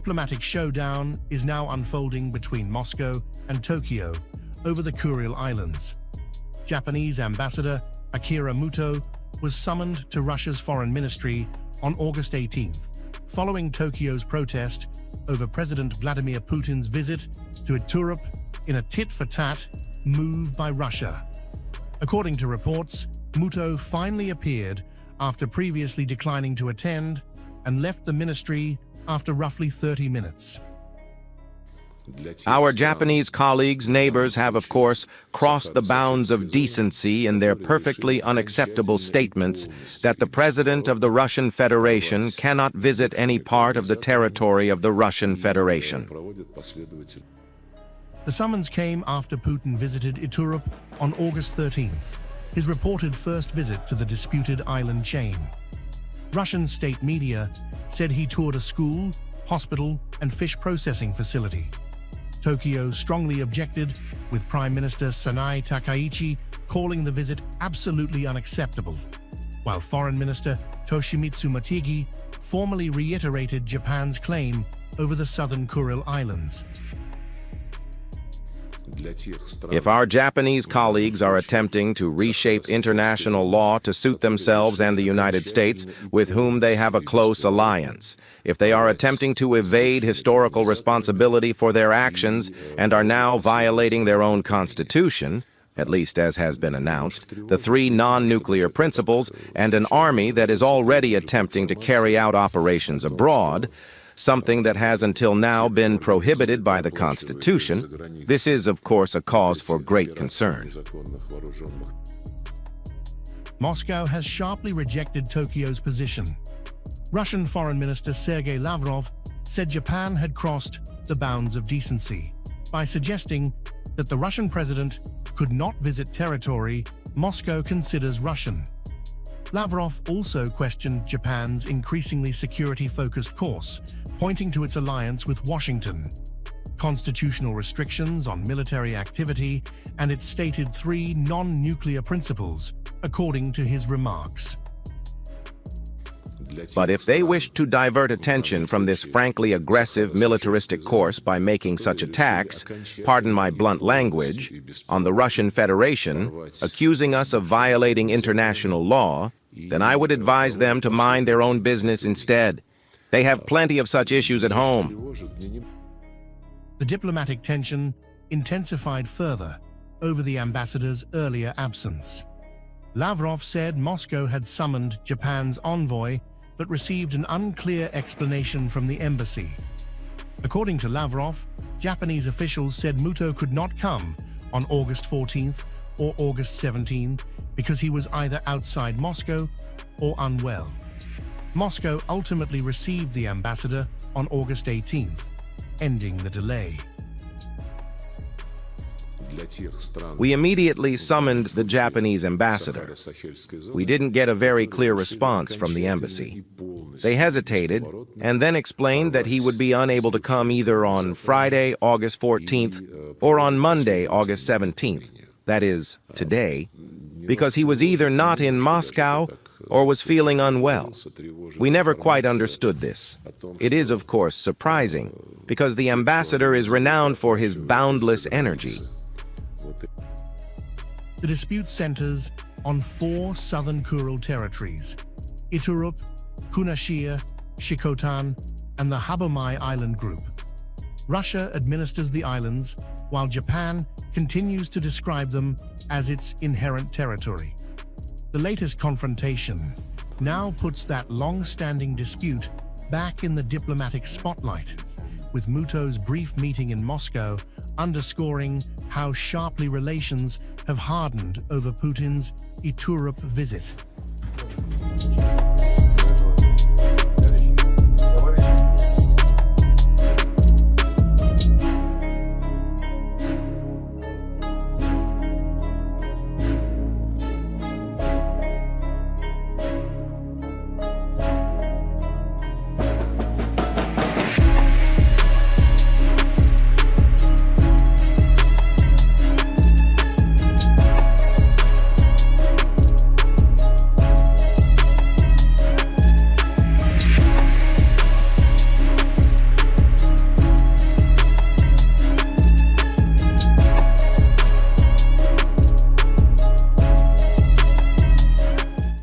diplomatic showdown is now unfolding between Moscow and Tokyo over the Kuril Islands. Japanese Ambassador Akira Muto was summoned to Russia's foreign ministry on August 18th, following Tokyo's protest over President Vladimir Putin's visit to Iturup in a tit-for-tat move by Russia. According to reports, Muto finally appeared after previously declining to attend and left the ministry after roughly 30 minutes. Our Japanese colleagues, neighbors have, of course, crossed the bounds of decency in their perfectly unacceptable statements that the President of the Russian Federation cannot visit any part of the territory of the Russian Federation. The summons came after Putin visited Iturup on August 13th, his reported first visit to the disputed island chain. Russian state media said he toured a school, hospital, and fish processing facility. Tokyo strongly objected, with Prime Minister Sanae Takaichi calling the visit absolutely unacceptable, while Foreign Minister Toshimitsu Motegi formally reiterated Japan's claim over the southern Kuril Islands. If our Japanese colleagues are attempting to reshape international law to suit themselves and the United States, with whom they have a close alliance, if they are attempting to evade historical responsibility for their actions and are now violating their own constitution, at least as has been announced, the 3 non-nuclear principles, and an army that is already attempting to carry out operations abroad, something that has until now been prohibited by the Constitution, this is, of course, a cause for great concern. Moscow has sharply rejected Tokyo's position. Russian Foreign Minister Sergei Lavrov said Japan had crossed the bounds of decency by suggesting that the Russian president could not visit territory Moscow considers Russian. Lavrov also questioned Japan's increasingly security-focused course, pointing to its alliance with Washington, constitutional restrictions on military activity, and its stated 3 non-nuclear principles, according to his remarks. But if they wish to divert attention from this frankly aggressive militaristic course by making such attacks, pardon my blunt language, on the Russian Federation, accusing us of violating international law, then I would advise them to mind their own business instead. They have plenty of such issues at home. The diplomatic tension intensified further over the ambassador's earlier absence. Lavrov said Moscow had summoned Japan's envoy but received an unclear explanation from the embassy. According to Lavrov, Japanese officials said Muto could not come on August 14th or August 17th because he was either outside Moscow or unwell. Moscow ultimately received the ambassador on August 18th, ending the delay. We immediately summoned the Japanese ambassador. We didn't get a very clear response from the embassy. They hesitated and then explained that he would be unable to come either on Friday, August 14th, or on Monday, August 17th, that is, today, because he was either not in Moscow or was feeling unwell. We never quite understood this. It is, of course, surprising, because the ambassador is renowned for his boundless energy. The dispute centers on 4 southern Kuril territories: Iturup, Kunashir, Shikotan, and the Habomai Island Group. Russia administers the islands, while Japan continues to describe them as its inherent territory. The latest confrontation now puts that long-standing dispute back in the diplomatic spotlight, with Muto's brief meeting in Moscow underscoring how sharply relations have hardened over Putin's Iturup visit.